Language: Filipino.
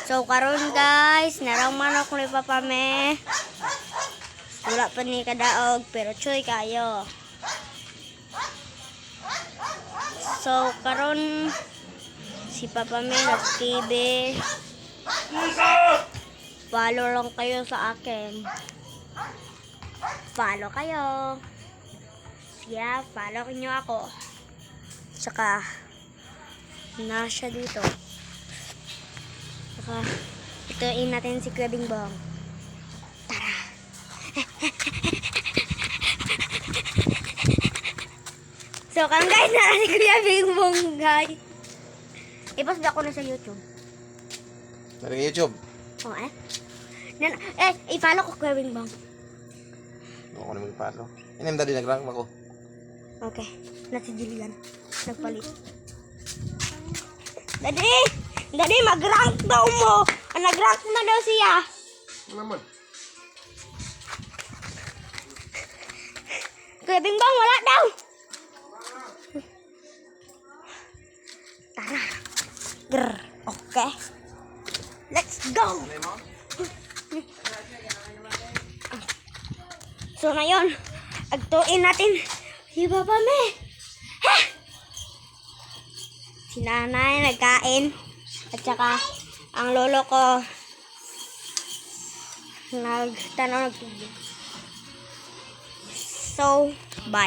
So karon guys, naraman ako ni Papa Me. Wala pa ni kadaog pero choy kayo. So karon si Papa Me nag-TV. Follow lang kayo sa akin. Follow kayo. Yeah, follow niyo ako. Tsaka na siya dito. Tsaka ituin natin si Kuya Bingbong. Tara. So, kang guys, na si Kuya Bingbong, guys. I-post ako na sa YouTube. Dari YouTube. Oh, i-follow ko Kuya Bingbong. Ako na mag-follow. Inim tadi nag-rank ako. Okay. Nasa Jillian. Nagpalit. Daddy, mag-rank daw mo. Nag-rank na daw siya. Naman. Kuya Bingbong, wala daw. Tara. Grr. Okay. Let's go. So ngayon, agtuin natin si Papa Me. Ha! Si nanay nagkain. At saka, ang lolo ko nagtanaw nagtubig. So,